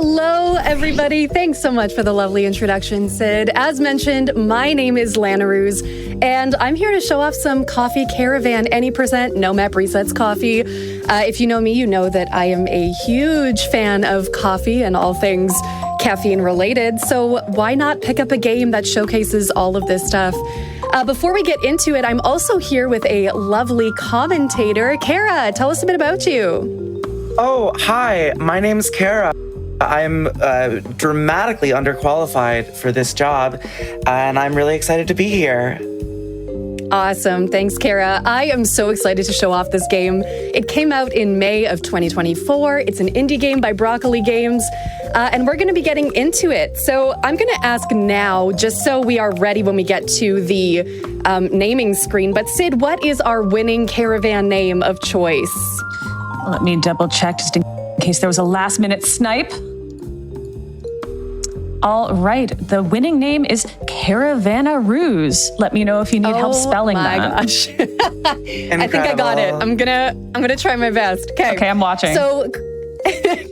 Hello, everybody. Thanks so much for the lovely introduction, Sid. As mentioned, my name is Lanaruse, and I'm here to show off some coffee Caravan any percent no map resets coffee. If you know me, you know that I am a huge fan of coffee and all things caffeine related, so why not pick up a game that showcases all of this stuff? Before we get into it, I'm also here with a lovely commentator. Kara, tell us a bit about you. Oh, hi, my name's Kara. I'm dramatically underqualified for this job, and I'm really excited to be here. Awesome. Thanks, Kara. I am so excited to show off this game. It came out in May of 2024. It's an indie game by Broccoli Games, and we're going to be getting into it. So I'm going to ask now, just so we are ready when we get to the naming screen. But Sid, what is our winning Caravan name of choice? Let me double check just in case there was a last minute snipe. All right, the winning name is Lanaruse. Let me know if you need help spelling that. Oh my gosh. I think I got it. I'm gonna try my best. Okay, I'm watching. So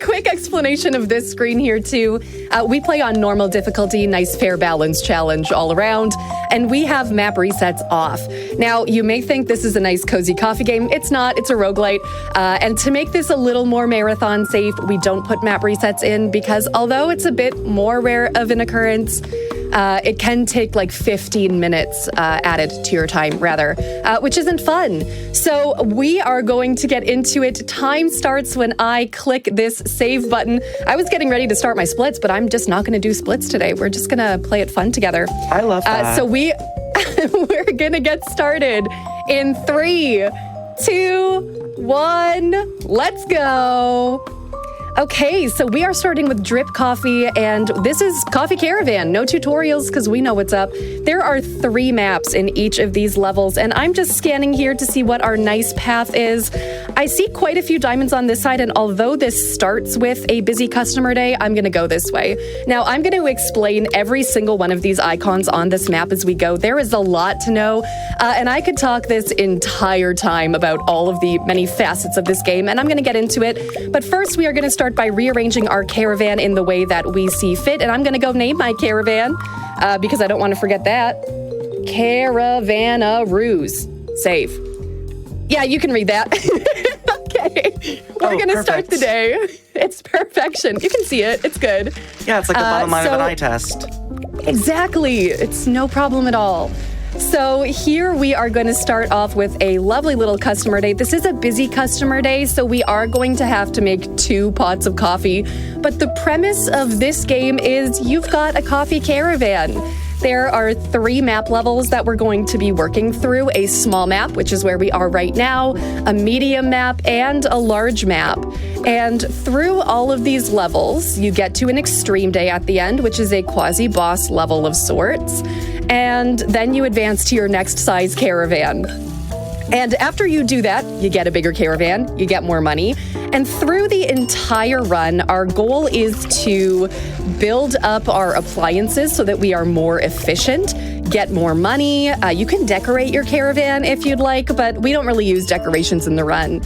quick explanation of this screen here too. We play on normal difficulty, nice fair balance challenge all around, and we have map resets off. Now, you may think this is a nice cozy coffee game. It's not, it's a roguelite. And to make this a little more marathon safe, we don't put map resets in because although it's a bit more rare of an occurrence, it can take like 15 minutes added to your time, rather, which isn't fun. So we are going to get into it. Time starts when I click this save button. I was getting ready to start my splits, but I'm just not going to do splits today. We're just going to play it fun together. I love that. So we're going to get started in 3, 2, 1. Let's go. Okay, so we are starting with drip coffee, and this is Coffee Caravan. No tutorials, because we know what's up. There are 3 maps in each of these levels, and I'm just scanning here to see what our nice path is. I see quite a few diamonds on this side, and although this starts with a busy customer day, I'm going to go this way. Now, I'm going to explain every single one of these icons on this map as we go. There is a lot to know, and I could talk this entire time about all of the many facets of this game, and I'm going to get into it. But first, we are going to start by rearranging our caravan in the way that we see fit. And I'm going to go name my caravan because I don't want to forget that. Lanaruse. Save. Yeah, you can read that. Okay. We're going to start the day. It's perfection. You can see it. It's good. Yeah, it's like the bottom line of an eye test. Exactly. It's no problem at all. So here we are going to start off with a lovely little customer day. This is a busy customer day, so we are going to have to make 2 pots of coffee. But the premise of this game is you've got a coffee caravan. There are 3 map levels that we're going to be working through. A small map, which is where we are right now, a medium map, and a large map. And through all of these levels, you get to an extreme day at the end, which is a quasi-boss level of sorts. And then you advance to your next size caravan. And after you do that, you get a bigger caravan, you get more money. And through the entire run, our goal is to build up our appliances so that we are more efficient, get more money. You can decorate your caravan if you'd like, but we don't really use decorations in the run.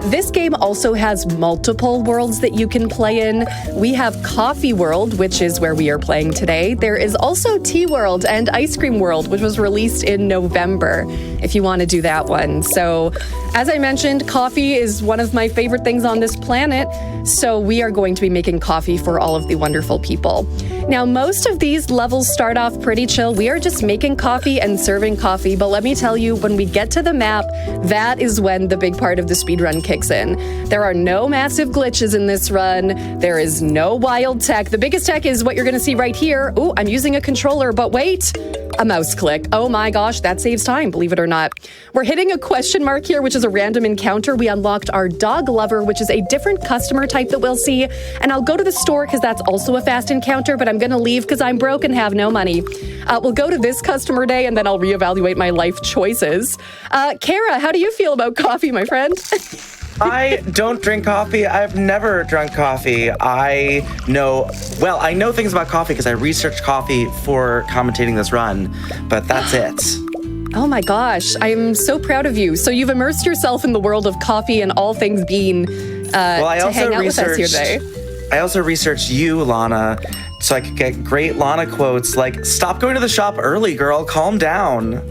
This game also has multiple worlds that you can play in. We have Coffee World, which is where we are playing today. There is also Tea World and Ice Cream World, which was released in November, if you want to do that one. So, as I mentioned, coffee is one of my favorite things on this planet, so we are going to be making coffee for all of the wonderful people. Now, most of these levels start off pretty chill. We are just making coffee and serving coffee, but let me tell you, when we get to the map, that is when the big part of the speedrun kicks in. There are no massive glitches in this run. There is no wild tech. The biggest tech is what you're going to see right here. Ooh, I'm using a controller, but wait, a mouse click. Oh my gosh, that saves time, believe it or not. We're hitting a question mark here, which is a random encounter. We unlocked our dog lover, which is a different customer type that we'll see. And I'll go to the store because that's also a fast encounter, but I'm going to leave because I'm broke and have no money. We'll go to this customer day and then I'll reevaluate my life choices. Kara, how do you feel about coffee, my friend? I don't drink coffee. I've never drunk coffee. I know things about coffee because I researched coffee for commentating this run, but that's it. Oh my gosh, I'm so proud of you. So you've immersed yourself in the world of coffee and all things bean to hang out with us here today. I also researched you, Lana, so I could get great Lana quotes like, stop going to the shop early, girl, calm down.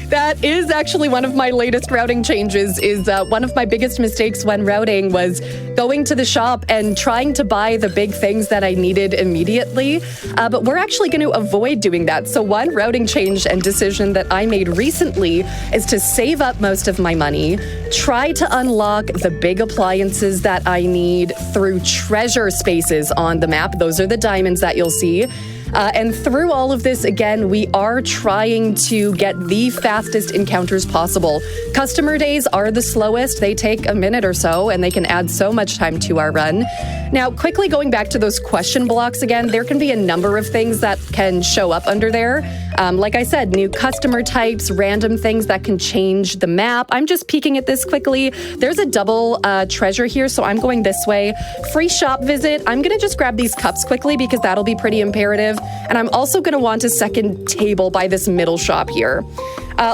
That is actually one of my latest routing changes. Is one of my biggest mistakes when routing was going to the shop and trying to buy the big things that I needed immediately. But we're actually going to avoid doing that. So one routing change and decision that I made recently is to save up most of my money, try to unlock the big appliances that I need through treasure spaces on the map. Those are the diamonds that you'll see. And through all of this, again, we are trying to get the fastest encounters possible. Customer days are the slowest. They take a minute or so, and they can add so much time to our run. Now, quickly going back to those question blocks again, there can be a number of things that can show up under there. Like I said, new customer types, random things that can change the map. I'm just peeking at this quickly. There's a double treasure here, so I'm going this way. Free shop visit. I'm going to just grab these cups quickly because that'll be pretty imperative. And I'm also going to want a second table by this middle shop here.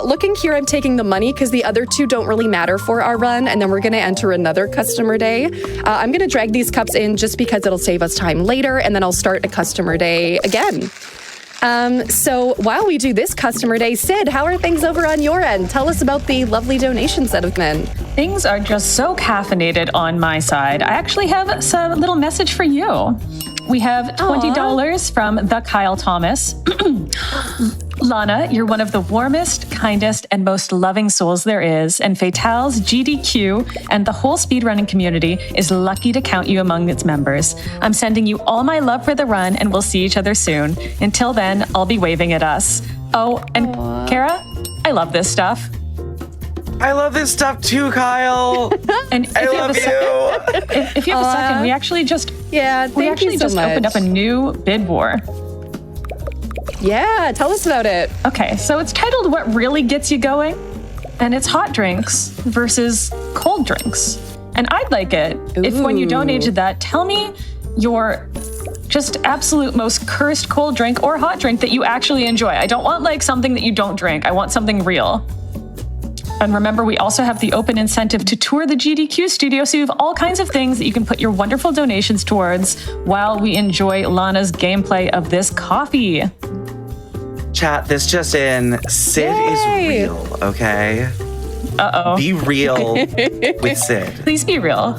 Looking here, I'm taking the money because the other two don't really matter for our run, and then we're going to enter another customer day. I'm going to drag these cups in just because it'll save us time later, and then I'll start a customer day again. So while we do this customer day, Sid, how are things over on your end? Tell us about the lovely donations that have been. Things are just so caffeinated on my side. I actually have a little message for you. We have $20 from the Kyle Thomas. Lana, you're one of the warmest, kindest, and most loving souls there is, and Fatale's GDQ and the whole speedrunning community is lucky to count you among its members. I'm sending you all my love for the run, and we'll see each other soon. Until then, I'll be waving at us. Oh, and Kara, I love this stuff. I love this stuff too, Kyle. And if I you love have you. If you have a second, we actually just opened up a new bid war. Yeah, tell us about it. Okay, so it's titled What Really Gets You Going? And it's hot drinks versus cold drinks. And I'd like it if when you donated that, tell me your just absolute most cursed cold drink or hot drink that you actually enjoy. I don't want like something that you don't drink. I want something real. And remember, we also have the open incentive to tour the GDQ studio, so you have all kinds of things that you can put your wonderful donations towards while we enjoy Lana's gameplay of this coffee. Chat, this just in. Sid is real, okay? Uh-oh. Be real with Sid. Please be real.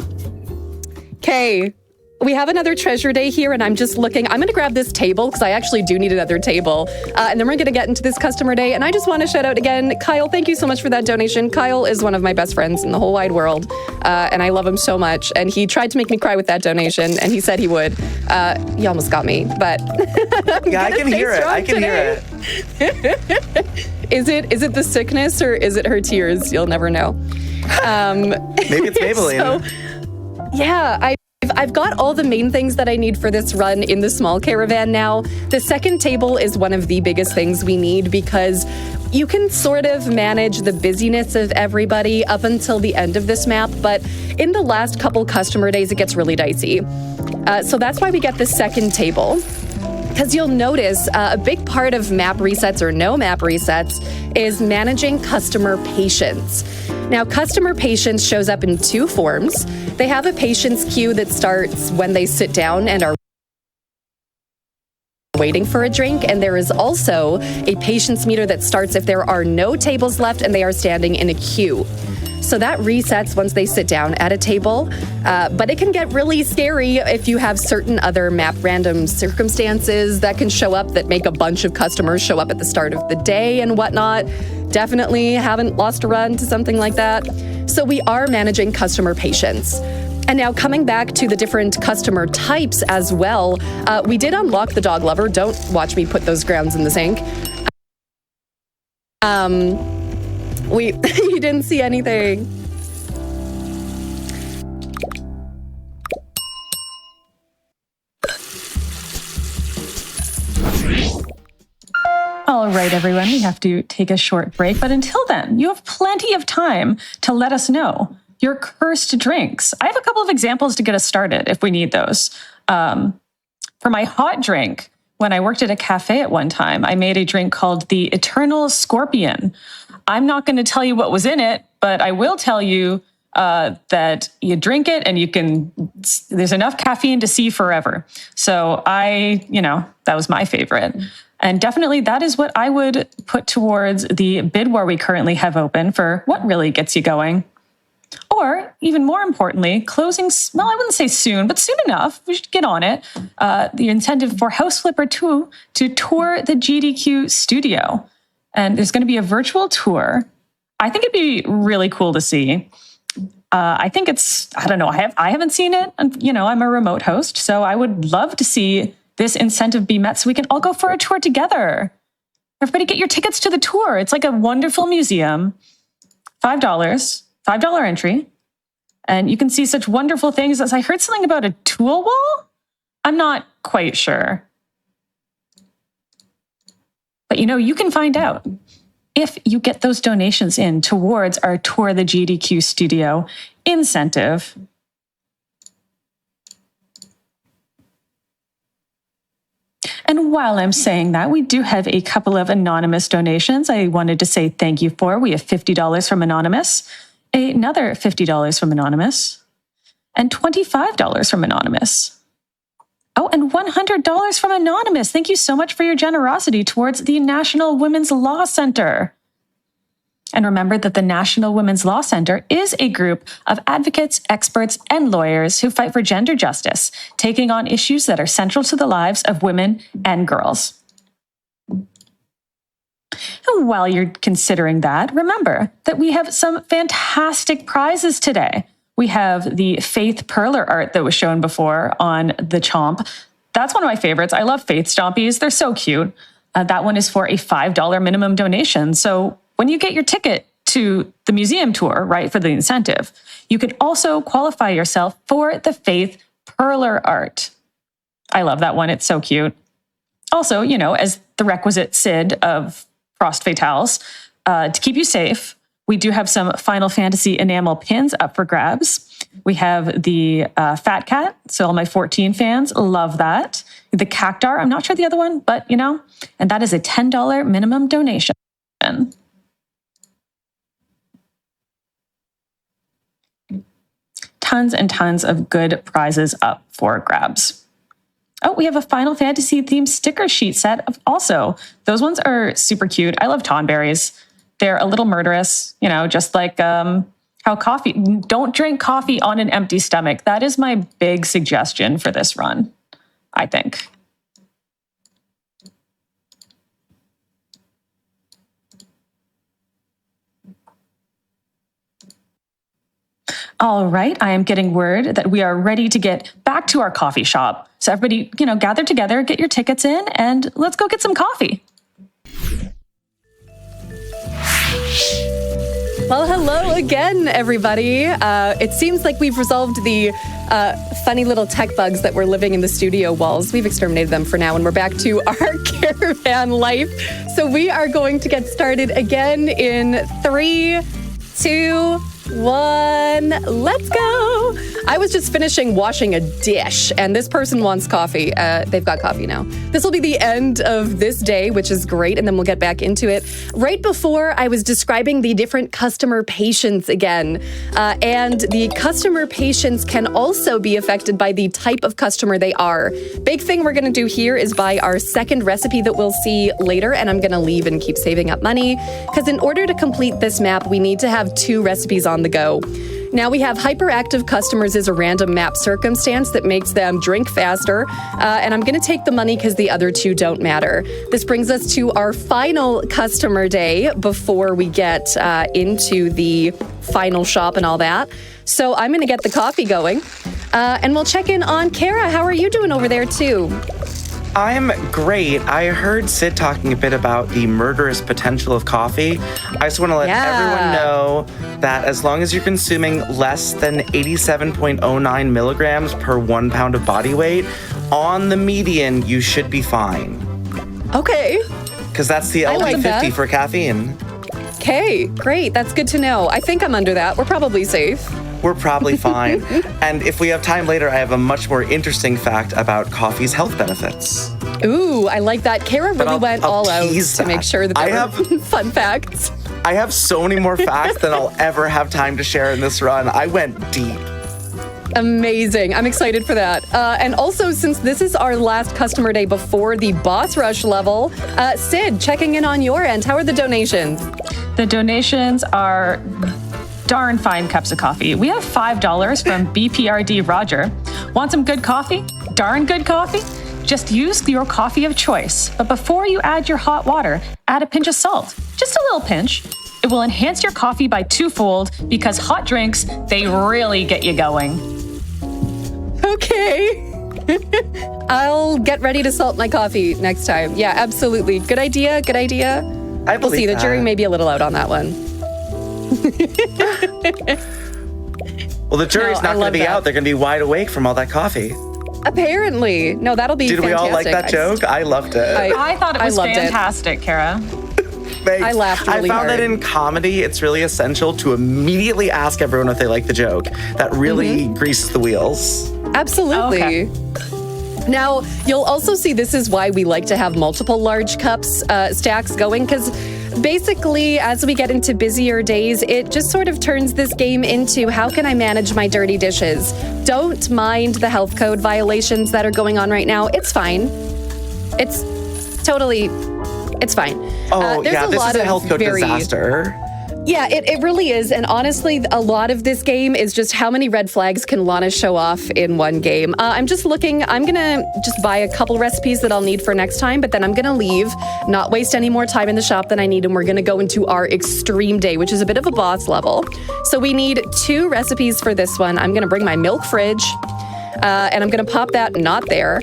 Okay. We have another treasure day here, and I'm just looking. I'm going to grab this table because I actually do need another table. And then we're going to get into this customer day. And I just want to shout out again, Kyle, thank you so much for that donation. Kyle is one of my best friends in the whole wide world. And I love him so much. And he tried to make me cry with that donation, and he said he would. He almost got me, but yeah, I can hear it. I can hear it. Is it the sickness or is it her tears? You'll never know. Maybe it's Maybelline. So, yeah, I've got all the main things that I need for this run in the small caravan now. The second table is one of the biggest things we need because you can sort of manage the busyness of everybody up until the end of this map, but in the last couple customer days, it gets really dicey. So that's why we get the second table. Because you'll notice a big part of map resets or no map resets is managing customer patience. Now, customer patience shows up in two forms. They have a patience queue that starts when they sit down and are waiting for a drink, and there is also a patience meter that starts if there are no tables left and they are standing in a queue. So that resets once they sit down at a table, but it can get really scary if you have certain other map random circumstances that can show up that make a bunch of customers show up at the start of the day and whatnot. Definitely haven't lost a run to something like that. So we are managing customer patience. And now coming back to the different customer types as well, we did unlock the dog lover. Don't watch me put those grounds in the sink. You didn't see anything. All right, everyone, we have to take a short break. But until then, you have plenty of time to let us know your cursed drinks. I have a couple of examples to get us started if we need those. For my hot drink, when I worked at a cafe at one time, I made a drink called the Eternal Scorpion. I'm not going to tell you what was in it, but I will tell you that you drink it and there's enough caffeine to see forever. So that was my favorite. And definitely that is what I would put towards the bid war we currently have open for what really gets you going. Or even more importantly, closing, well, I wouldn't say soon, but soon enough, we should get on it. The incentive for House Flipper 2 to tour the GDQ studio. And there's going to be a virtual tour. I think it'd be really cool to see. I think I don't know, I haven't seen it. And, I'm a remote host, so I would love to see this incentive be met so we can all go for a tour together. Everybody get your tickets to the tour. It's like a wonderful museum. $5 entry. And you can see such wonderful things. As I heard something about a tool wall. I'm not quite sure. But you can find out if you get those donations in towards our Tour the GDQ Studio incentive. And while I'm saying that, we do have a couple of anonymous donations I wanted to say thank you for. We have $50 from Anonymous, another $50 from Anonymous, and $25 from Anonymous. Oh, and $100 from Anonymous. Thank you so much for your generosity towards the National Women's Law Center. And remember that the National Women's Law Center is a group of advocates, experts, and lawyers who fight for gender justice, taking on issues that are central to the lives of women and girls. And while you're considering that, remember that we have some fantastic prizes today. We have the Faith Perler art that was shown before on the Chomp. That's one of my favorites. I love Faith Stompies. They're so cute. That one is for a $5 minimum donation. So when you get your ticket to the museum tour, right, for the incentive, you could also qualify yourself for the Faith Perler art. I love that one. It's so cute. Also, as the requisite SID of Frost Fatales, to keep you safe, we do have some Final Fantasy enamel pins up for grabs. We have the Fat Cat, so all my 14 fans love that. The Cactar, I'm not sure the other one, but and that is a $10 minimum donation. Tons and tons of good prizes up for grabs. Oh, we have a Final Fantasy themed sticker sheet set. Also, those ones are super cute. I love Tonberries. They're a little murderous, just like how coffee. Don't drink coffee on an empty stomach. That is my big suggestion for this run, I think. All right, I am getting word that we are ready to get back to our coffee shop. So everybody, gather together, get your tickets in, and let's go get some coffee. Well, hello again, everybody. It seems like we've resolved the funny little tech bugs that were living in the studio walls. We've exterminated them for now, and we're back to our caravan life. So we are going to get started again in 3, 2, 1, let's go. I was just finishing washing a dish, and this person wants coffee. They've got coffee now. This will be the end of this day, which is great, and then we'll get back into it. Right before, I was describing the different customer patients again, and the customer patients can also be affected by the type of customer they are. Big thing we're going to do here is buy our second recipe that we'll see later, and I'm going to leave and keep saving up money, because in order to complete this map, we need to have 2 recipes on the go. Now we have hyperactive customers is a random map circumstance that makes them drink faster, and I'm going to take the money because the other 2 don't matter. This brings us to our final customer day before we get into the final shop and all that. So I'm going to get the coffee going, and we'll check in on Kara. How are you doing over there too? I'm great. I heard Sid talking a bit about the murderous potential of coffee. I just want to let everyone know that as long as you're consuming less than 87.09 milligrams per 1 pound of body weight, on the median, you should be fine. Okay. Because that's the LD50 for caffeine. Okay, great. That's good to know. I think I'm under that. We're probably safe. We're probably fine. And if we have time later, I have a much more interesting fact about coffee's health benefits. Ooh, I like that. Kara really went all out to make sure that there were fun facts. I have so many more facts than I'll ever have time to share in this run. I went deep. Amazing. I'm excited for that. And also, since this is our last customer day before the boss rush level, Sid, checking in on your end. How are the donations? The donations are darn fine cups of coffee. We have $5 from BPRD Roger. Want some good coffee? Darn good coffee? Just use your coffee of choice. But before you add your hot water, add a pinch of salt. Just a little pinch. It will enhance your coffee by twofold because hot drinks, they really get you going. Okay. I'll get ready to salt my coffee next time. Yeah, absolutely. Good idea. Good idea. I believe We'll see. The jury may be a little out on that one. Well, the jury's No, I not going love to be that. out. They're going to be wide awake from all that coffee. Apparently. No, that'll be Did fantastic. we all like that joke? I loved it. I thought it was loved it. fantastic, Kara. Thanks. I laughed really I found hard. that in comedy, it's really essential to immediately ask everyone if they like the joke. That really greases the wheels. Absolutely. Now, you'll also see this is why we like to have multiple large cups stacks going, because basically, as we get into busier days, it just sort of turns this game into how can I manage my dirty dishes? Don't mind the health code violations that are going on right now. It's fine. It's fine. Oh, There's yeah, this is a health code very- disaster. Yeah, it really is. And honestly, a lot of this game is just how many red flags can Lana show off in one game. I'm just looking, I'm gonna just buy a couple recipes that I'll need for next time, but then I'm gonna leave, not waste any more time in the shop than I need, and we're gonna go into our extreme day, which is a bit of a boss level. So we need 2 recipes for this one. I'm gonna bring my milk fridge. And I'm going to pop that not there,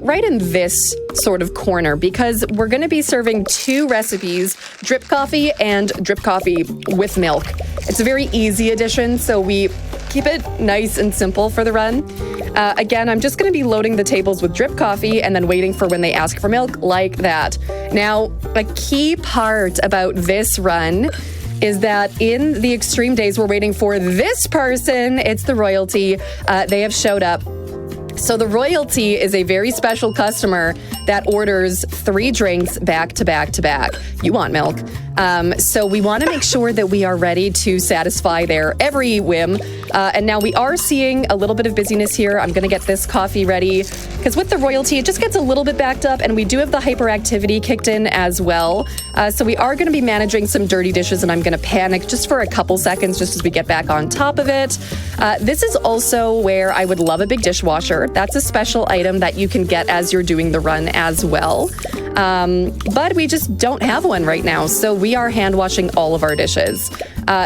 right in this sort of corner, because we're going to be serving 2 recipes, drip coffee and drip coffee with milk. It's a very easy addition, so we keep it nice and simple for the run. Again, I'm just going to be loading the tables with drip coffee and then waiting for when they ask for milk, like that. Now, a key part about this run is that in the extreme days, we're waiting for this person. It's the royalty. They have showed up. So the royalty is a very special customer that orders 3 drinks back to back to back. You want milk. So we want to make sure that we are ready to satisfy their every whim. And now we are seeing a little bit of busyness here. I'm going to get this coffee ready because with the royalty, it just gets a little bit backed up, and we do have the hyperactivity kicked in as well. So we are going to be managing some dirty dishes, and I'm going to panic just for a couple seconds just as we get back on top of it. This is also where I would love a big dishwasher. That's a special item that you can get as you're doing the run as well. But we just don't have one right now, so we are hand washing all of our dishes.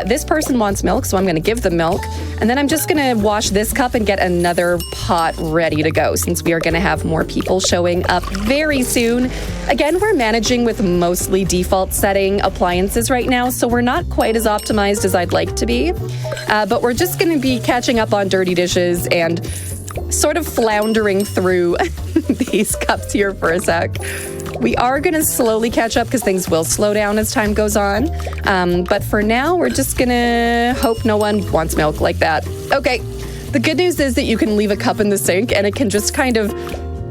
This person wants milk, so I'm going to give them milk. And then I'm just going to wash this cup and get another pot ready to go, since we are going to have more people showing up very soon. Again, we're managing with mostly default setting appliances right now, so we're not quite as optimized as I'd like to be. But we're just going to be catching up on dirty dishes and sort of floundering through these cups here for a sec. We are going to slowly catch up because things will slow down as time goes on. But for now, we're just going to hope no one wants milk like that. Okay, the good news is that you can leave a cup in the sink and it can just kind of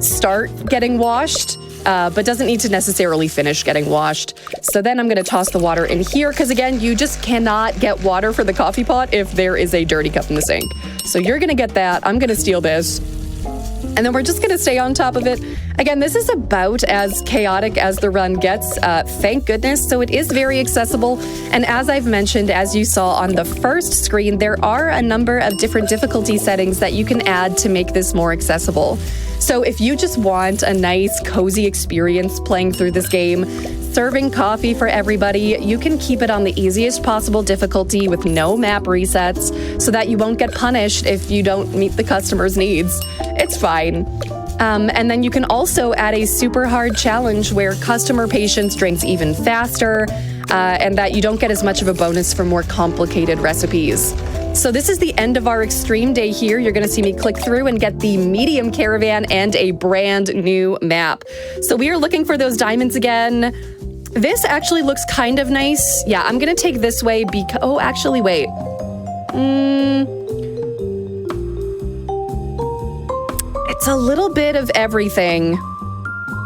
start getting washed, but doesn't need to necessarily finish getting washed. So then I'm going to toss the water in here because, again, you just cannot get water for the coffee pot if there is a dirty cup in the sink. So you're going to get that. I'm going to steal this. And then we're just going to stay on top of it. Again, this is about as chaotic as the run gets, thank goodness. So it is very accessible. And as I've mentioned, as you saw on the first screen, there are a number of different difficulty settings that you can add to make this more accessible. So if you just want a nice, cozy experience playing through this game, serving coffee for everybody, you can keep it on the easiest possible difficulty with no map resets so that you won't get punished if you don't meet the customer's needs. It's fine. And then you can also add a super hard challenge where customer patience drinks even faster, and that you don't get as much of a bonus for more complicated recipes. So this is the end of our extreme day here. You're going to see me click through and get the medium caravan and a brand new map. So we are looking for those diamonds again. This actually looks kind of nice. Yeah, I'm going to take this way because... Oh, actually, wait. It's a little bit of everything.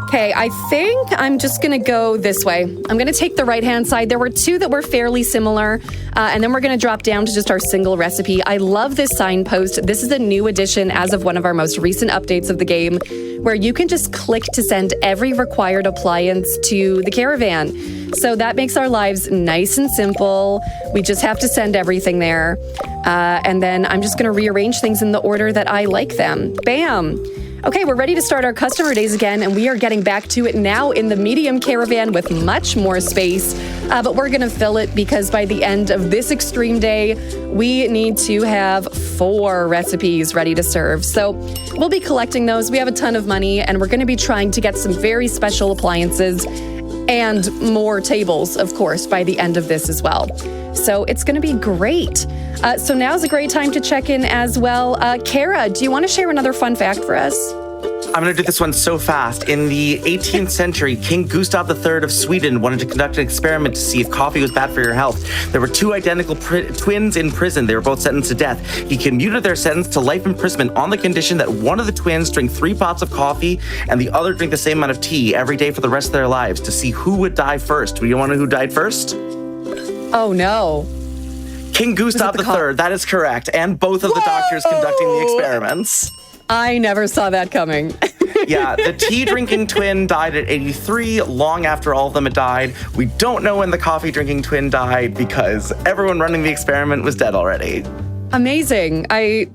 Okay, I think I'm just gonna go this way. I'm gonna take the right-hand side. There were two that were fairly similar, and then we're gonna drop down to just our single recipe. I love this signpost. This is a new addition as of one of our most recent updates of the game, where you can just click to send every required appliance to the Caravan. So that makes our lives nice and simple. We just have to send everything there. And then I'm just gonna rearrange things in the order that I like them. Bam! Okay, we're ready to start our customer days again, and we are getting back to it now in the medium Caravan with much more space. But we're gonna fill it because by the end of this extreme day, we need to have 4 recipes ready to serve. So we'll be collecting those. We have a ton of money, and we're gonna be trying to get some very special appliances and more tables, of course, by the end of this as well. So it's gonna be great. So now's a great time to check in as well. Kara, do you want to share another fun fact for us? I'm going to do this one so fast. In the 18th century, King Gustav III of Sweden wanted to conduct an experiment to see if coffee was bad for your health. There were 2 identical twins in prison. They were both sentenced to death. He commuted their sentence to life imprisonment on the condition that one of the twins drink 3 pots of coffee and the other drink the same amount of tea every day for the rest of their lives to see who would die first. Do you want to know who died first? Oh, no. King Gustav III, that is correct. And both of the doctors conducting the experiments. I never saw that coming. Yeah, the tea-drinking twin died at 83, long after all of them had died. We don't know when the coffee-drinking twin died because everyone running the experiment was dead already. Amazing. I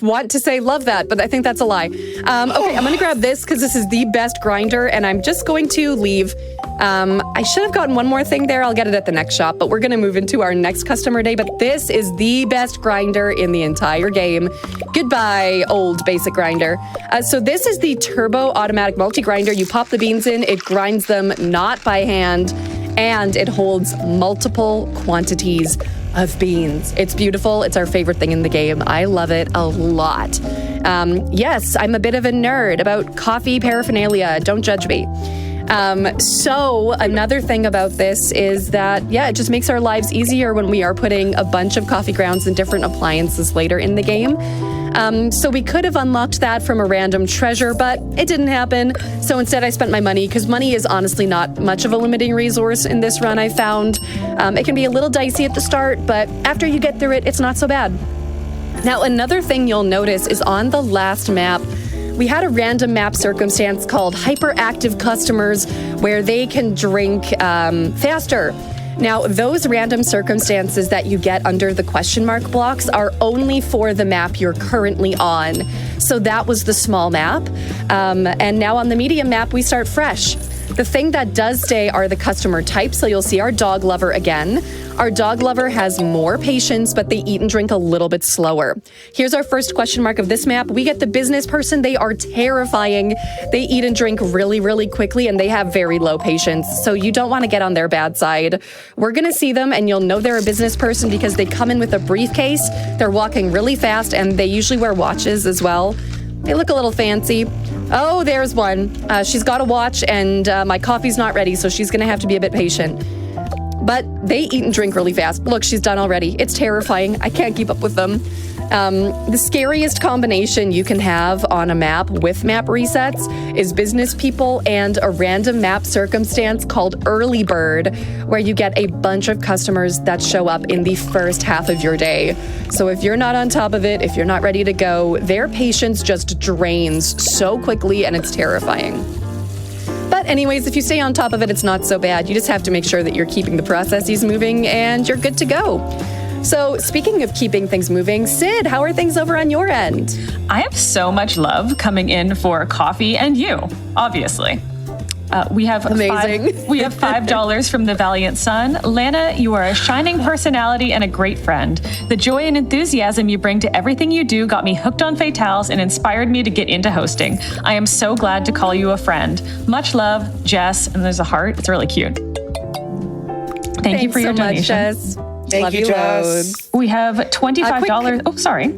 want to say love that, but I think that's a lie. Okay, I'm going to grab this because this is the best grinder, and I'm just going to leave. I should have gotten one more thing there. I'll get it at the next shop, but we're going to move into our next customer day. But this is the best grinder in the entire game. Goodbye, old basic grinder. So this is the turbo automatic multi-grinder. You pop the beans in, it grinds them not by hand, and it holds multiple quantities of beans. It's beautiful. It's our favorite thing in the game. I love it a lot. Yes, I'm a bit of a nerd about coffee paraphernalia. Don't judge me. So another thing about this is that, yeah, it just makes our lives easier when we are putting a bunch of coffee grounds and different appliances later in the game. So we could have unlocked that from a random treasure, but it didn't happen. So instead I spent my money, because money is honestly not much of a limiting resource in this run, I found. It can be a little dicey at the start, but after you get through it, it's not so bad. Now, another thing you'll notice is on the last map, we had a random map circumstance called hyperactive customers where they can drink faster. Now, those random circumstances that you get under the question mark blocks are only for the map you're currently on. So that was the small map. And now on the medium map, we start fresh. The thing that does stay are the customer types. So you'll see our dog lover again. Our dog lover has more patience, but they eat and drink a little bit slower. Here's our first question mark of this map. We get the business person. They are terrifying. They eat and drink really, really quickly, and they have very low patience. So you don't want to get on their bad side. We're going to see them, and you'll know they're a business person because they come in with a briefcase. They're walking really fast, and they usually wear watches as well. They look a little fancy. Oh, there's one. She's got a watch, and my coffee's not ready, so she's going to have to be a bit patient. But they eat and drink really fast. Look, she's done already. It's terrifying. I can't keep up with them. The scariest combination you can have on a map with map resets is business people and a random map circumstance called Early Bird, where you get a bunch of customers that show up in the first half of your day. So if you're not on top of it, if you're not ready to go, their patience just drains so quickly, and it's terrifying. But anyways, if you stay on top of it, it's not so bad. You just have to make sure that you're keeping the processes moving and you're good to go. So speaking of keeping things moving, Sid, how are things over on your end? I have so much love coming in for coffee and you, obviously. We have amazing. $5 from the Valiant Sun. Lana, you are a shining personality and a great friend. The joy and enthusiasm you bring to everything you do got me hooked on Fatales and inspired me to get into hosting. I am so glad to call you a friend. Much love, Jess. And there's a heart. It's really cute. Thank you for your donation. Much, Jess. Thank love you, Jess. We have $25. Quick. Oh, sorry.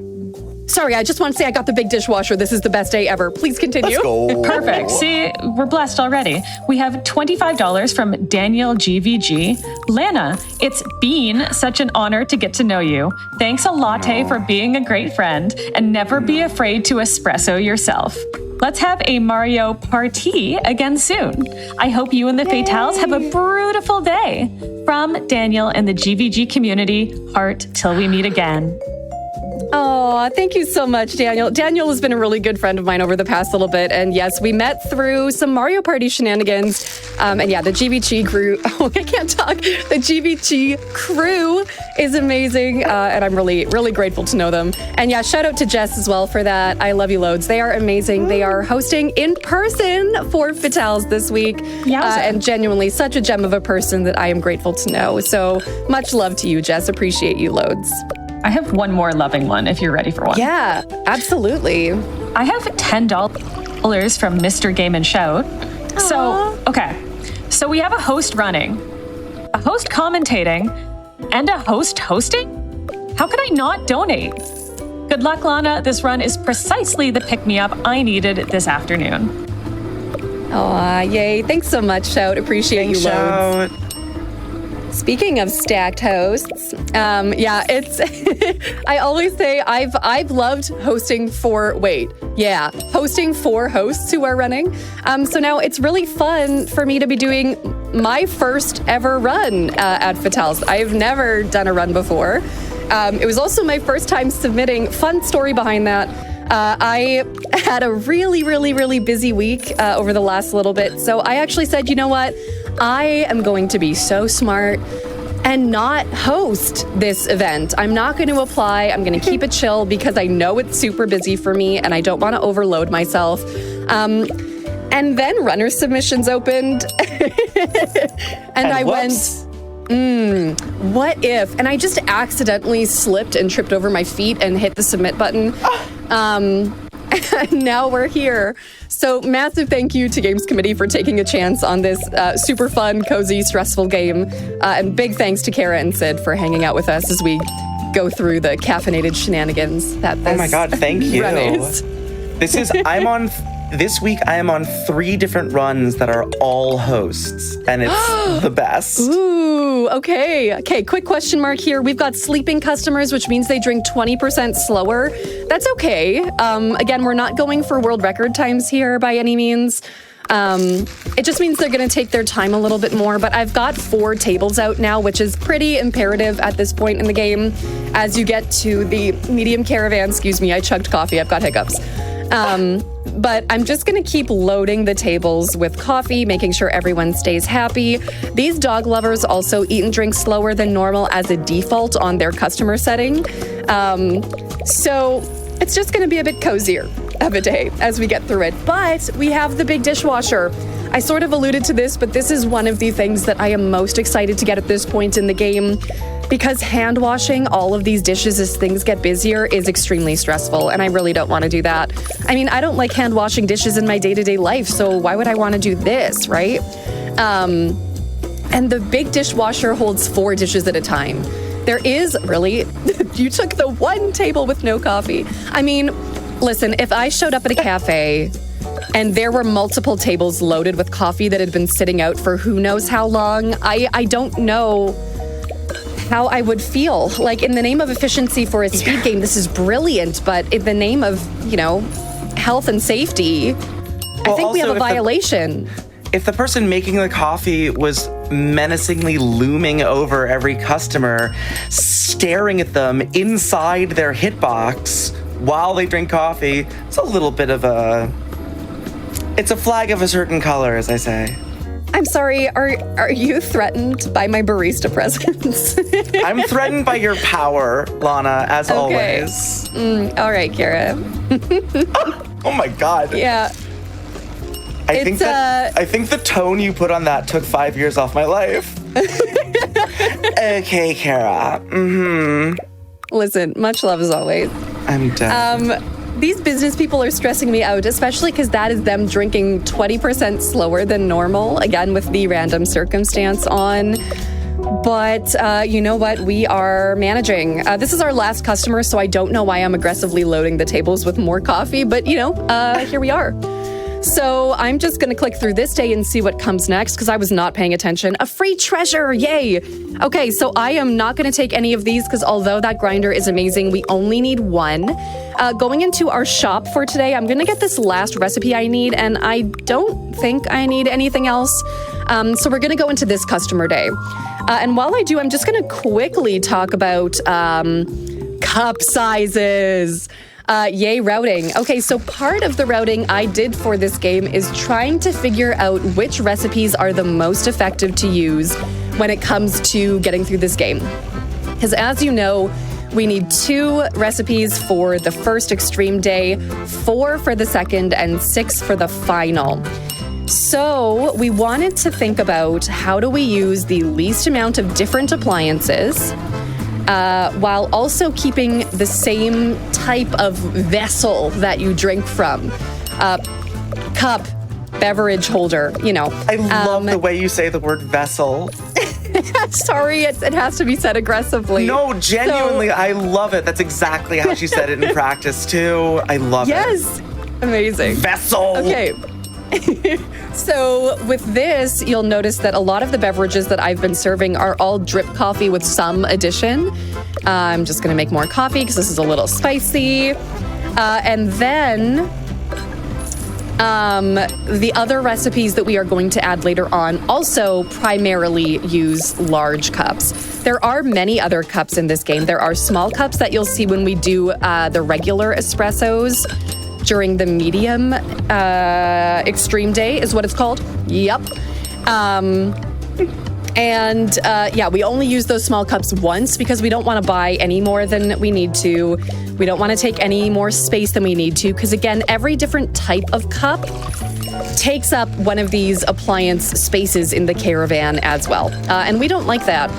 sorry, I just want to say I got the big dishwasher. This is the best day ever. Please continue. Let's go. Perfect. See, we're blessed already. We have $25 from Daniel GVG. Lana, it's been such an honor to get to know you. Thanks a latte for being a great friend, and never be afraid to espresso yourself. Let's have a Mario Party again soon. I hope you and the Fatales have a beautiful day. From Daniel and the GVG community, heart till we meet again. Oh, thank you so much, Daniel. Daniel has been a really good friend of mine over the past little bit. And yes, we met through some Mario Party shenanigans. And yeah, the GVG crew, I can't talk. The GVG crew is amazing. And I'm really, really grateful to know them. And yeah, shout out to Jess as well for that. I love you loads. They are amazing. They are hosting in person for Fatales this week. And genuinely such a gem of a person that I am grateful to know. So much love to you, Jess. Appreciate you loads. I have one more loving one if you're ready for one. Yeah, absolutely. I have $10 from Mr. Game and Shout. So, okay. So we have a host running, a host commentating, and a host hosting? How could I not donate? Good luck, Lana. This run is precisely the pick-me-up I needed this afternoon. Aw, yay. Thanks so much, Shout. Appreciate you loads. Speaking of stacked hosts, it's, I always say I've loved hosting for hosts who are running. So now it's really fun for me to be doing my first ever run at Fatales. I've never done a run before. It was also my first time submitting. Fun story behind that. I had a really, really, really busy week over the last little bit. So I actually said, you know what? I am going to be so smart and not host this event. I'm not going to apply. I'm going to keep it chill because I know it's super busy for me and I don't want to overload myself. And then runner submissions opened and I went, what if? And I just accidentally slipped and tripped over my feet and hit the submit button. And now we're here. So massive thank you to Games Committee for taking a chance on this super fun, cozy, stressful game. And big thanks to Kara and Sid for hanging out with us as we go through the caffeinated shenanigans that this Oh my God, thank you. run is. This week I am on 3 different runs that are all hosts, and it's the best. Ooh, okay, quick question mark here. We've got sleeping customers, which means they drink 20% slower. That's okay. Again, we're not going for world record times here by any means. It just means they're going to take their time a little bit more, but I've got 4 tables out now, which is pretty imperative at this point in the game. As you get to the medium caravan, excuse me, I chugged coffee, I've got hiccups. But I'm just going to keep loading the tables with coffee, making sure everyone stays happy. These dog lovers also eat and drink slower than normal as a default on their customer setting. So it's just going to be a bit cozier of a day as we get through it. But we have the big dishwasher. I sort of alluded to this, but this is one of the things that I am most excited to get at this point in the game, because hand washing all of these dishes as things get busier is extremely stressful, and I really don't want to do that. I mean, I don't like hand washing dishes in my day-to-day life, so why would I want to do this, right? And the big dishwasher holds 4 dishes at a time. There is really, you took the one table with no coffee. I mean, listen, if I showed up at a cafe and there were multiple tables loaded with coffee that had been sitting out for who knows how long, I don't know how I would feel. Like, in the name of efficiency for a speed game, this is brilliant, but in the name of, health and safety, I think we have a violation. If the person making the coffee was menacingly looming over every customer, staring at them inside their hitbox while they drink coffee, it's a little bit of it's a flag of a certain color, as I say. I'm sorry, are you threatened by my barista presence? I'm threatened by your power, Lana, as always. All right, Kara. Oh my God. Yeah. I think the tone you put on that took 5 years off my life. Okay, Kara. Listen, much love as always. I'm done. These business people are stressing me out, especially because that is them drinking 20% slower than normal, again, with the random circumstance on. But you know what? We are managing. This is our last customer, so I don't know why I'm aggressively loading the tables with more coffee, but here we are. So I'm just going to click through this day and see what comes next because I was not paying attention. A free treasure, yay! Okay, so I am not going to take any of these because although that grinder is amazing, we only need one. Going into our shop for today, I'm going to get this last recipe I need, and I don't think I need anything else. So we're going to go into this customer day. And while I do, I'm just going to quickly talk about cup sizes. Yay, routing. Okay, so part of the routing I did for this game is trying to figure out which recipes are the most effective to use when it comes to getting through this game. Because as you know, we need 2 recipes for the first extreme day, 4 for the second, and 6 for the final. So we wanted to think about how do we use the least amount of different appliances while also keeping the same type of vessel that you drink from. Cup, beverage holder, I love the way you say the word vessel. Sorry, it has to be said aggressively. No, genuinely, I love it. That's exactly how she said it in practice, too. I love it. Yes, amazing. Vessel. Okay. So with this, you'll notice that a lot of the beverages that I've been serving are all drip coffee with some addition. I'm just going to make more coffee because this is a little spicy. And then the other recipes that we are going to add later on also primarily use large cups. There are many other cups in this game. There are small cups that you'll see when we do the regular espressos. During the medium extreme day is what it's called. Yep. We only use those small cups once because we don't want to buy any more than we need to. We don't want to take any more space than we need to because, again, every different type of cup takes up one of these appliance spaces in the Caravan as well. And we don't like that.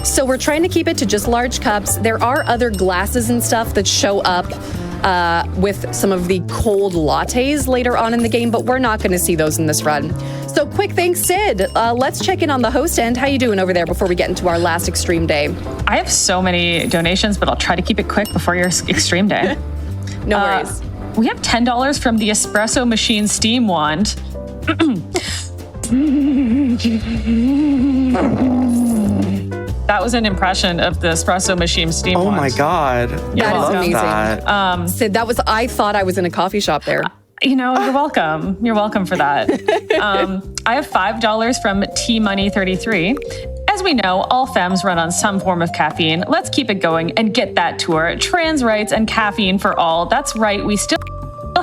So we're trying to keep it to just large cups. There are other glasses and stuff that show up with some of the cold lattes later on in the game, but we're not going to see those in this run. So quick thanks, Sid. Let's check in on the host end. How you doing over there before we get into our last extreme day? I have so many donations, but I'll try to keep it quick before your extreme day. No worries. We have $10 from the espresso machine steam wand. That was an impression of the espresso machine steam wand. Oh my God. Yeah, I love amazing. that. Sid, I thought I was in a coffee shop there. You're welcome. You're welcome for that. I have $5 from T-Money33. As we know, all femmes run on some form of caffeine. Let's keep it going and get that tour. Trans rights and caffeine for all. That's right. We still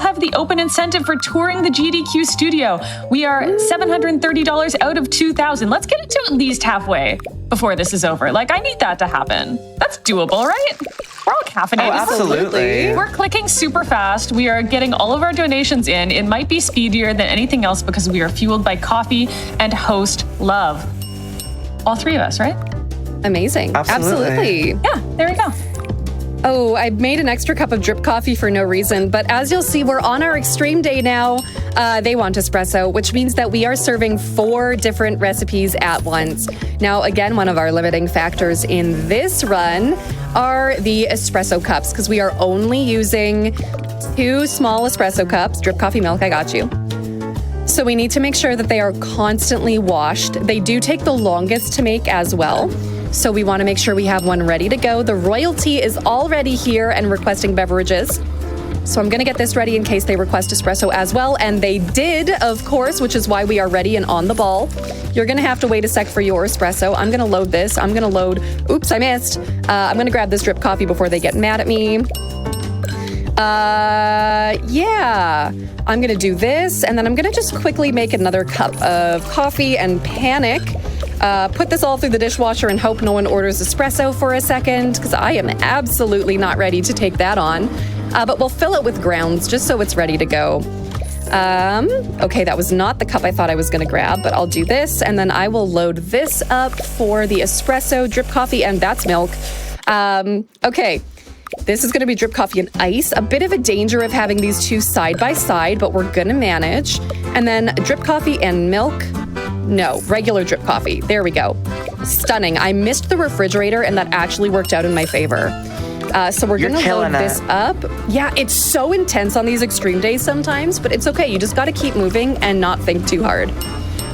have the open incentive for touring the GDQ studio. We are $730 out of $2,000. Let's get it to at least halfway before this is over. I need that to happen. That's doable, right? We're all caffeinated. Oh, absolutely. We're clicking super fast. We are getting all of our donations in. It might be speedier than anything else because we are fueled by coffee and host love. All 3 of us, right? Amazing. Absolutely. Yeah, there we go. Oh, I made an extra cup of drip coffee for no reason, but as you'll see, we're on our extreme day now. They want espresso, which means that we are serving 4 different recipes at once. Now, again, one of our limiting factors in this run are the espresso cups, because we are only using 2 small espresso cups. Drip coffee milk, I got you. So we need to make sure that they are constantly washed. They do take the longest to make as well. So we want to make sure we have one ready to go. The royalty is already here and requesting beverages. So I'm going to get this ready in case they request espresso as well. And they did, of course, which is why we are ready and on the ball. You're going to have to wait a sec for your espresso. I'm going to load this. I'm going to load... Oops, I missed. I'm going to grab this drip coffee before they get mad at me. Yeah. I'm going to do this. And then I'm going to just quickly make another cup of coffee and panic. Put this all through the dishwasher and hope no one orders espresso for a second, because I am absolutely not ready to take that on. But we'll fill it with grounds just so it's ready to go. Okay, that was not the cup I thought I was going to grab, but I'll do this, and then I will load this up for the espresso, drip coffee, and that's milk. Okay. This is going to be drip coffee and ice. A bit of a danger of having these 2 side by side, but we're going to manage. And then drip coffee and milk. No, regular drip coffee. There we go. Stunning. I missed the refrigerator, and that actually worked out in my favor. So we're going to load this up. Yeah, it's so intense on these extreme days sometimes, but it's okay. You just got to keep moving and not think too hard.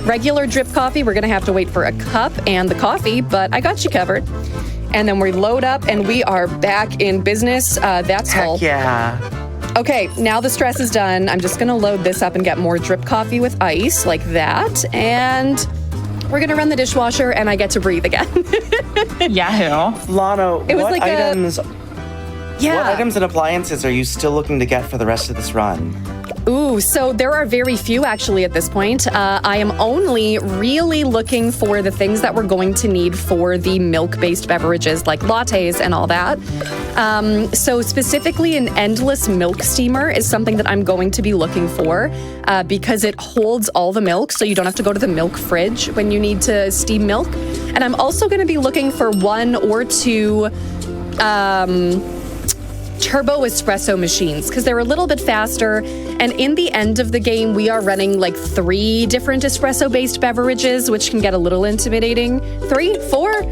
Regular drip coffee, we're going to have to wait for a cup and the coffee, but I got you covered. And then we load up, and we are back in business. That's all. Heck yeah. Okay, now the stress is done. I'm just going to load this up and get more drip coffee with ice like that. And we're going to run the dishwasher, and I get to breathe again. Yahoo. Lana, It was what like items... Yeah. What items and appliances are you still looking to get for the rest of this run? Ooh, so there are very few actually at this point. I am only really looking for the things that we're going to need for the milk-based beverages like lattes and all that. So specifically an endless milk steamer is something that I'm going to be looking for because it holds all the milk, so you don't have to go to the milk fridge when you need to steam milk. And I'm also going to be looking for 1 or 2 turbo espresso machines because they're a little bit faster, and in the end of the game we are running like 3 different espresso based beverages, which can get a little intimidating. 3, 4.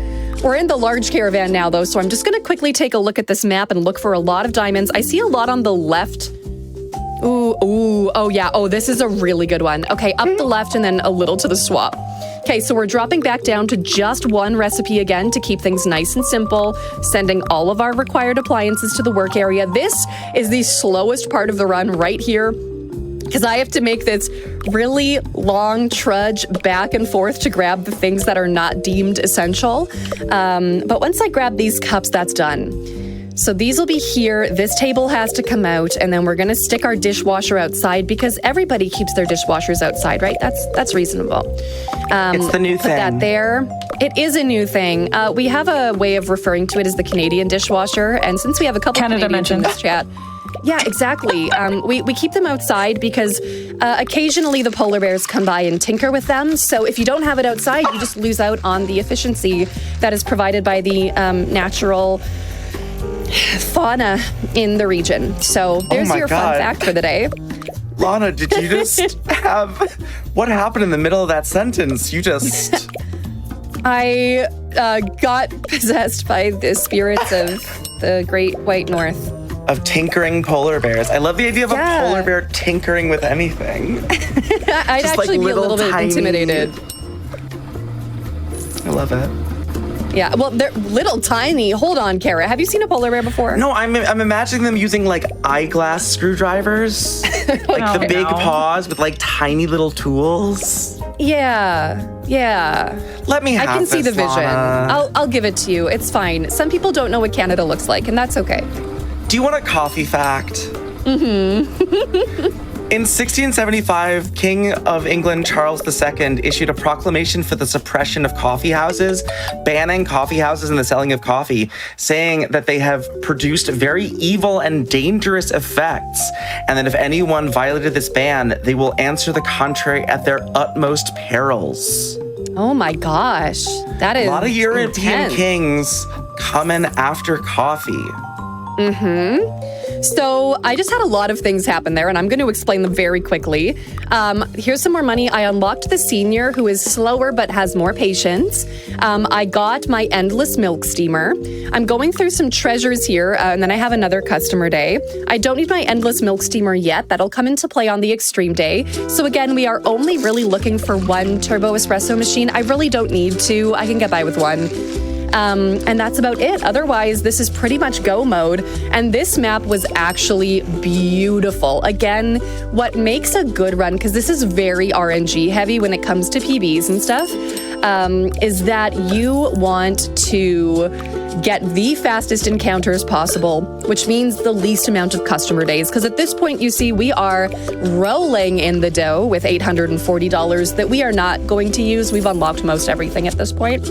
We're in the large caravan now though, so I'm just going to quickly take a look at this map and look for a lot of diamonds. I see a lot on the left. Oh yeah, this is a really good one. Okay, up the left and then a little to the swap. Okay, so we're dropping back down to just 1 recipe again to keep things nice and simple, sending all of our required appliances to the work area. This is the slowest part of the run right here because I have to make this really long trudge back and forth to grab the things that are not deemed essential. But once I grab these cups, that's done. So these will be here. This table has to come out, and then we're going to stick our dishwasher outside because everybody keeps their dishwashers outside, right? That's reasonable. It's the new thing. Put that there. It is a new thing. We have a way of referring to it as the Canadian dishwasher, and since we have a couple Canadians in this chat, yeah, exactly. We keep them outside because occasionally the polar bears come by and tinker with them. So if you don't have it outside, you just lose out on the efficiency that is provided by the natural fauna in the region. So there's your fun fact for the day. Lana, did you just have... What happened in the middle of that sentence? You just... I got possessed by the spirits of the Great White North. Of tinkering polar bears. I love the idea of a polar bear tinkering with anything. I'd just actually be a little bit intimidated. I love it. Yeah, well, they're little tiny. Hold on, Kara. Have you seen a polar bear before? No, I'm imagining them using like eyeglass screwdrivers, like the big paws with like tiny little tools. Yeah. Let me have I can see the vision. Lana. I'll give it to you. It's fine. Some people don't know what Canada looks like, and that's okay. Do you want a coffee fact? Mm-hmm. In 1675, King of England Charles II issued a proclamation for the suppression of coffee houses, banning coffee houses and the selling of coffee, saying that they have produced very evil and dangerous effects, and that if anyone violated this ban, they will answer the contrary at their utmost perils. Oh my gosh. That is a lot of European intense. kings coming after coffee. Mm-hmm. So I just had a lot of things happen there, and I'm going to explain them very quickly. Here's some more money. I unlocked the senior, who is slower but has more patience. I got my endless milk steamer. I'm going through some treasures here, and then I have another customer day. I don't need my endless milk steamer yet. That'll come into play on the extreme day. So again, we are only really looking for 1 turbo espresso machine. I really don't need 2. I can get by with 1. And that's about it. Otherwise, this is pretty much go mode. And this map was actually beautiful. Again, what makes a good run, because this is very RNG heavy when it comes to PBs and stuff, is that you want to get the fastest encounters possible, which means the least amount of customer days. Because at this point, you see, we are rolling in the dough with $840 that we are not going to use. We've unlocked most everything at this point.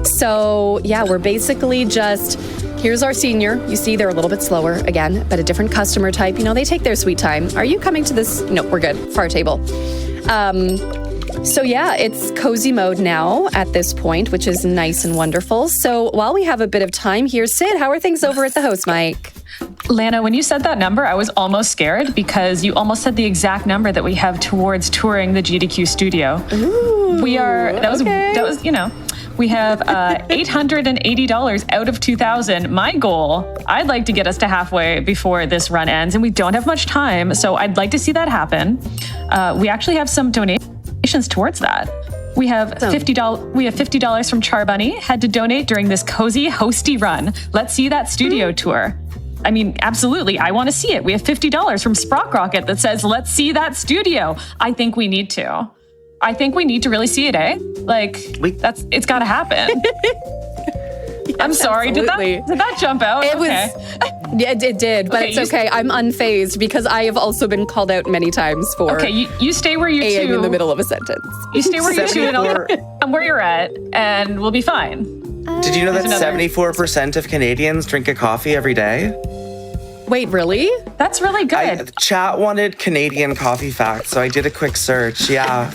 So yeah, we're basically just, here's our senior. You see they're a little bit slower again, but a different customer type. You know, they take their sweet time. Are you coming to this? No, we're good. Far table. So yeah, it's cozy mode now at this point, which is nice and wonderful. So while we have a bit of time here, Sid, how are things over at the host mic? Lana, when you said that number, I was almost scared because you almost said the exact number that we have towards touring the GDQ studio. Ooh, we have $880 out of 2,000. My goal, I'd like to get us to halfway before this run ends, and we don't have much time, so I'd like to see that happen. We actually have some donations towards that. We have $50. We have $50 from Charbunny. Had to donate during this cozy hosty run. Let's see that studio tour. I mean, absolutely. I want to see it. We have $50 from Sprock Rocket that says, "Let's see that studio." I think we need to. I think we need to really see it, eh? Like, it's got to happen. I'm sorry. Absolutely. Did that jump out? It was. Yeah, it did, but it's okay. I'm unfazed because I have also been called out many times for. Okay, you stay where you two. in the middle of a sentence. You stay where you two, and I'm where you're at, and we'll be fine. Did you know that 74% of Canadians drink a coffee every day? Wait, really? That's really good. Chat wanted Canadian coffee facts, so I did a quick search. Yeah.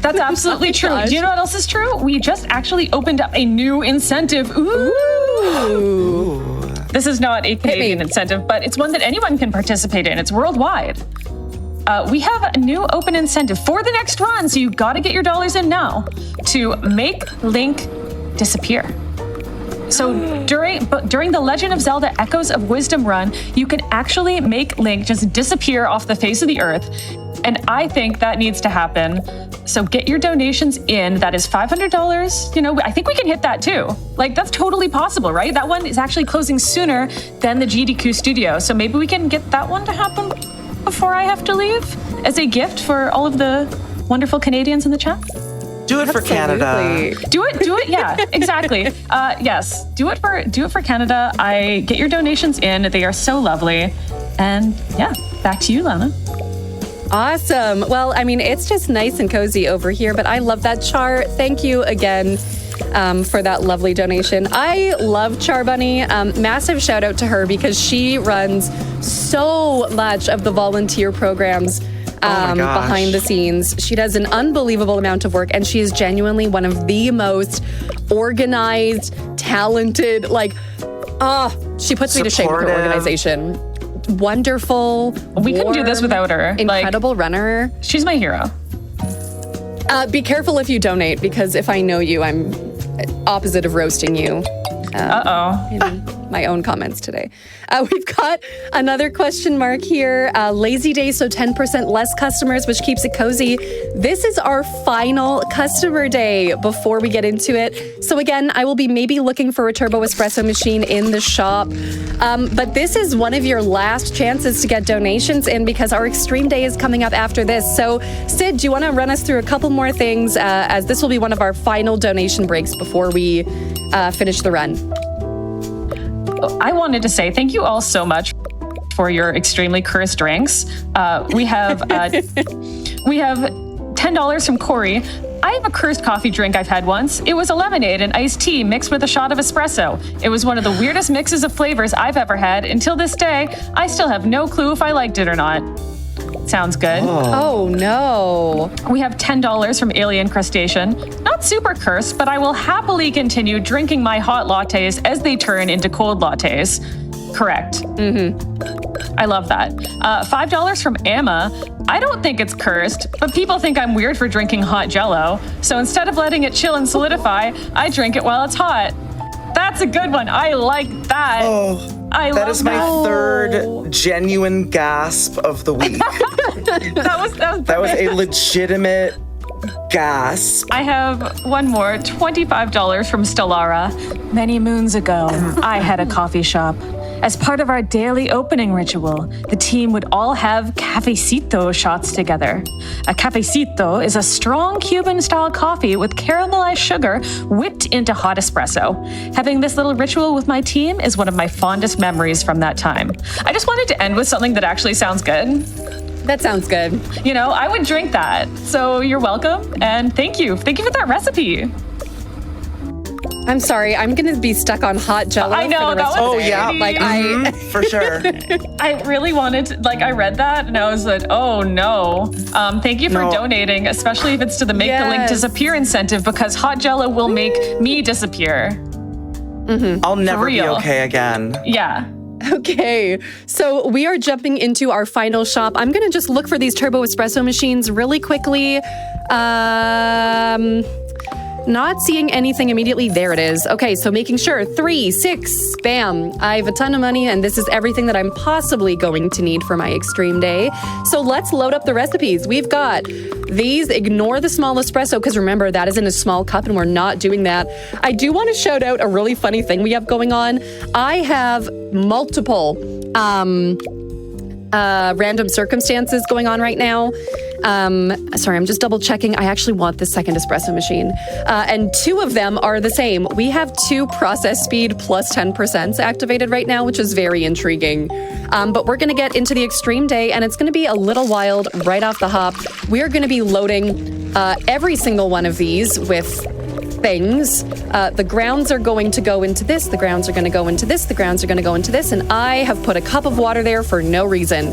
That's absolutely true. Do you know what else is true? We just actually opened up a new incentive. Ooh. This is not a Canadian incentive, but it's one that anyone can participate in. It's worldwide. We have a new open incentive for the next run, so you got to get your dollars in now to make Link disappear. So during the Legend of Zelda Echoes of Wisdom run, you can actually make Link just disappear off the face of the earth. And I think that needs to happen. So get your donations in. That is $500. You know, I think we can hit that too. Like, that's totally possible, right? That one is actually closing sooner than the GDQ studio. So maybe we can get that one to happen before I have to leave as a gift for all of the wonderful Canadians in the chat. Do it for Canada. Do it. Yeah, exactly. Yes, do it for Canada. I get your donations in. They are so lovely. And yeah, back to you, Lana. Awesome. Well, I mean, it's just nice and cozy over here, but I love that chart. Thank you again for that lovely donation. I love Charbunny. Massive shout out to her because she runs so much of the volunteer programs behind the scenes. She does an unbelievable amount of work, and she is genuinely one of the most organized, talented, she puts me to shame with her organization. Wonderful. We couldn't do this without her. Incredible runner. She's my hero. Be careful if you donate, because if I know you, I'm opposite of roasting you. In my own comments today. We've got another question mark here. Lazy day, so 10% less customers, which keeps it cozy. This is our final customer day before we get into it. So again, I will be maybe looking for a turbo espresso machine in the shop. But this is one of your last chances to get donations in because our extreme day is coming up after this. So Sid, do you want to run us through a couple more things as this will be one of our final donation breaks before we finish the run? I wanted to say thank you all so much for your extremely cursed drinks. We have $10 from Corey. I have a cursed coffee drink I've had once. It was a lemonade and iced tea mixed with a shot of espresso. It was one of the weirdest mixes of flavors I've ever had. Until this day, I still have no clue if I liked it or not. Sounds good. Oh no. We have $10 from Alien Crustacean. Not super cursed, but I will happily continue drinking my hot lattes as they turn into cold lattes. Correct. I love that. $5 from Emma. I don't think it's cursed, but people think I'm weird for drinking hot Jell-O. So instead of letting it chill and solidify, I drink it while it's hot. That's a good one. I like that. That is my third genuine gasp of the week. That was a legitimate gasp. I have one more, $25 from Stellara. Many moons ago, I had a coffee shop. As part of our daily opening ritual, the team would all have cafecito shots together. A cafecito is a strong Cuban-style coffee with caramelized sugar whipped into hot espresso. Having this little ritual with my team is one of my fondest memories from that time. I just wanted to end with something that actually sounds good. That sounds good. You know, I would drink that. So you're welcome, and thank you. Thank you for that recipe. I'm sorry, I'm gonna be stuck on hot Jell-O. I know, for the rest that of was the day. For sure. I really wanted to, I read that and I was like, oh no. Thank you for donating, especially if it's to the Make the Link Disappear incentive, because hot Jell-O will make me disappear. I'll never be okay again. Yeah. Okay, so we are jumping into our final shop. I'm gonna just look for these turbo espresso machines really quickly. Not seeing anything immediately. There it is. Okay, so making sure 3, 6, bam. I have a ton of money and this is everything that I'm possibly going to need for my extreme day. So let's load up the recipes. We've got these. Ignore the small espresso because remember that is in a small cup and we're not doing that. I do want to shout out a really funny thing we have going on. I have multiple random circumstances going on right now. Sorry, I'm just double checking. I actually want this second espresso machine. And 2 of them are the same. We have 2 process speed plus 10% activated right now, which is very intriguing. But we're going to get into the extreme day and it's going to be a little wild right off the hop. We are going to be loading every single one of these with things. The grounds are going to go into this, the grounds are going to go into this, the grounds are going to go into this, and I have put a cup of water there for no reason.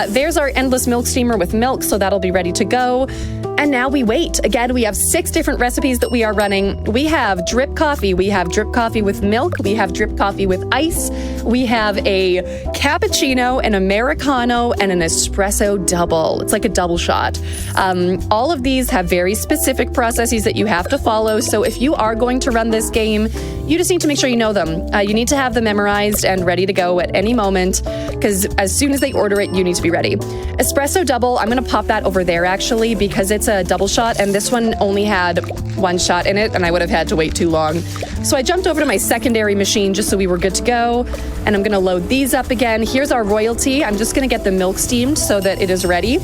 There's our endless milk steamer with milk, so that'll be ready to go. And now we wait. Again, we have 6 different recipes that we are running. We have drip coffee. We have drip coffee with milk. We have drip coffee with ice. We have a cappuccino, an Americano, and an espresso double. It's like a double shot. All of these have very specific processes that you have to follow. So if you are going to run this game, you just need to make sure you know them. You need to have them memorized and ready to go at any moment because as soon as they order it, you need to be ready. Espresso double, I'm going to pop that over there actually because it's a double shot and this one only had 1 shot in it and I would have had to wait too long. So I jumped over to my secondary machine just so we were good to go and I'm going to load these up again. Here's our royalty. I'm just going to get the milk steamed so that it is ready.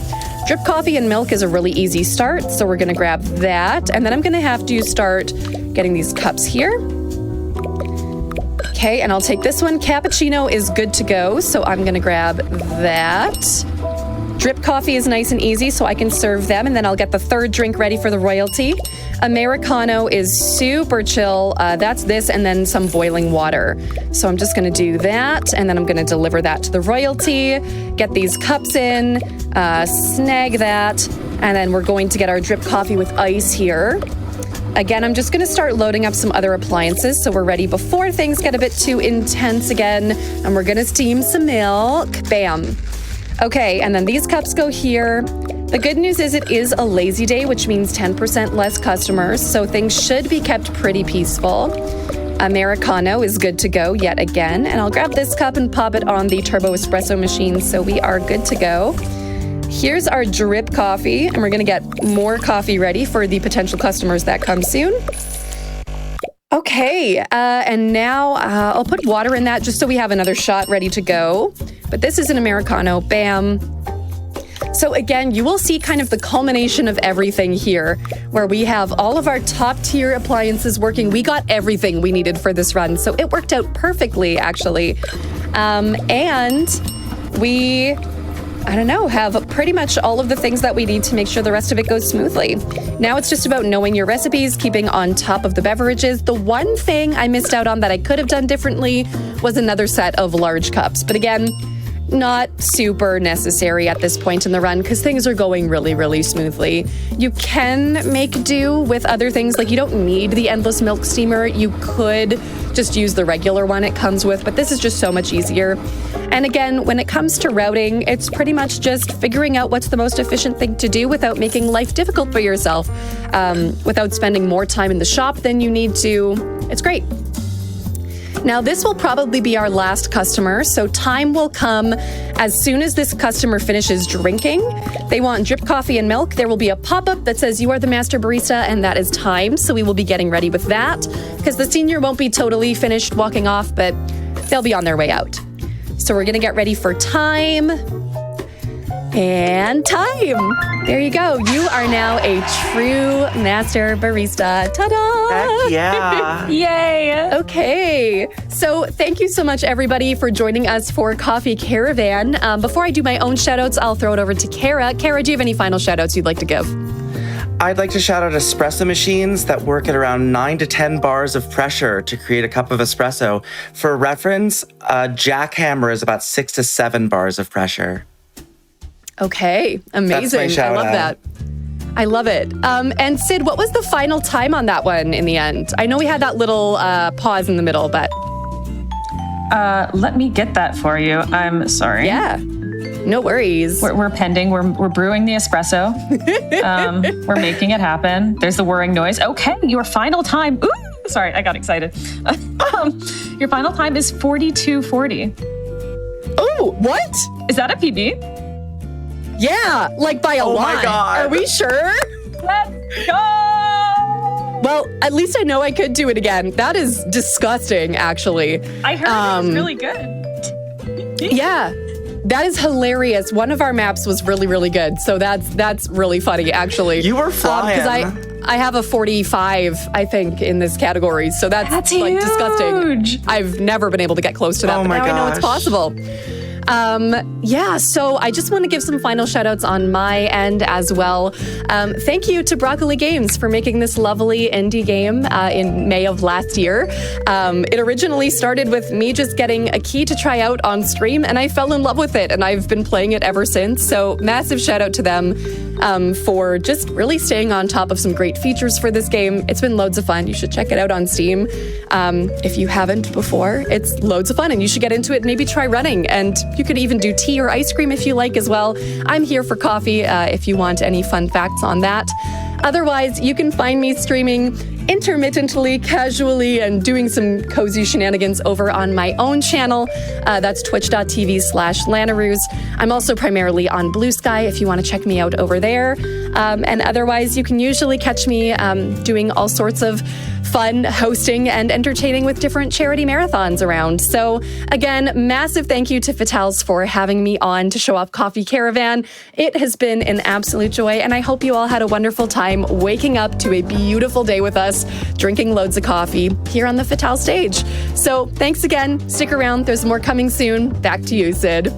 Drip coffee and milk is a really easy start, so we're going to grab that and then I'm going to have to start getting these cups here. Okay, and I'll take this one. Cappuccino is good to go, so I'm gonna grab that. Drip coffee is nice and easy, so I can serve them, and then I'll get the 3rd drink ready for the royalty. Americano is super chill. That's this, and then some boiling water. So I'm just gonna do that, and then I'm gonna deliver that to the royalty, get these cups in, snag that, and then we're going to get our drip coffee with ice here. Again, I'm just going to start loading up some other appliances so we're ready before things get a bit too intense again. And we're going to steam some milk. Bam. Okay, and then these cups go here. The good news is it is a lazy day, which means 10% less customers, so things should be kept pretty peaceful. Americano is good to go yet again, and I'll grab this cup and pop it on the turbo espresso machine so we are good to go. Here's our drip coffee, and we're going to get more coffee ready for the potential customers that come soon. Okay, and now I'll put water in that just so we have another shot ready to go. But this is an Americano. Bam. So again, you will see kind of the culmination of everything here, where we have all of our top tier appliances working. We got everything we needed for this run, so it worked out perfectly, actually. And we... I don't know, have pretty much all of the things that we need to make sure the rest of it goes smoothly. Now it's just about knowing your recipes, keeping on top of the beverages. The one thing I missed out on that I could have done differently was another set of large cups. But again, not super necessary at this point in the run because things are going really, really smoothly. You can make do with other things, like you don't need the endless milk steamer. You could just use the regular one it comes with, but this is just so much easier. And again, when it comes to routing, it's pretty much just figuring out what's the most efficient thing to do without making life difficult for yourself, without spending more time in the shop than you need to. It's great. Now, this will probably be our last customer, so time will come as soon as this customer finishes drinking. They want drip coffee and milk. There will be a pop-up that says you are the master barista, and that is time, so we will be getting ready with that, because the senior won't be totally finished walking off, but they'll be on their way out. So we're gonna get ready for time. And time! There you go. You are now a true master barista. Ta-da! Heck yeah! Yay! Okay, so thank you so much, everybody, for joining us for Coffee Caravan. Before I do my own shoutouts, I'll throw it over to Kara. Kara, do you have any final shoutouts you'd like to give? I'd like to shout out espresso machines that work at around 9 to 10 bars of pressure to create a cup of espresso. For reference, a jackhammer is about 6 to 7 bars of pressure. Okay, amazing. I love that. I love it. And Sid, what was the final time on that one in the end? I know we had that little pause in the middle, but... Let me get that for you. I'm sorry. Yeah. No worries. We're pending. We're brewing the espresso. We're making it happen. There's the whirring noise. Okay, your final time. Ooh, sorry, I got excited. Your final time is 42:40. Oh, what? Is that a PB? Yeah, like by a lot. Oh my God. Are we sure? Let's go! Well, at least I know I could do it again. That is disgusting, actually. I heard it was really good. Yeah. That is hilarious. One of our maps was really, really good. So that's really funny, actually. You were flying. Because I have a 45, I think, in this category. So that's like huge. disgusting. I've never been able to get close to that, Oh but my now I know it's gosh. possible. Yeah, so I just want to give some final shout outs on my end as well. Thank you to Broccoli Games for making this lovely indie game in May of last year. It originally started with me just getting a key to try out on stream, and I fell in love with it, and I've been playing it ever since. So massive shout out to them for just really staying on top of some great features for this game. It's been loads of fun. You should check it out on Steam. If you haven't before, it's loads of fun, and you should get into it and maybe try running. And you could even do tea or ice cream if you like as well. I'm here for coffee if you want any fun facts on that. Otherwise, you can find me streaming intermittently, casually, and doing some cozy shenanigans over on my own channel. That's twitch.tv/Lanaruse. I'm also primarily on Blue Sky if you want to check me out over there. And otherwise, you can usually catch me doing all sorts of fun hosting and entertaining with different charity marathons around. So again, massive thank you to Fatals for having me on to show off Coffee Caravan. It has been an absolute joy, and I hope you all had a wonderful time waking up to a beautiful day with us, drinking loads of coffee here on the Fatal stage. So thanks again. Stick around. There's more coming soon. Back to you, Sid.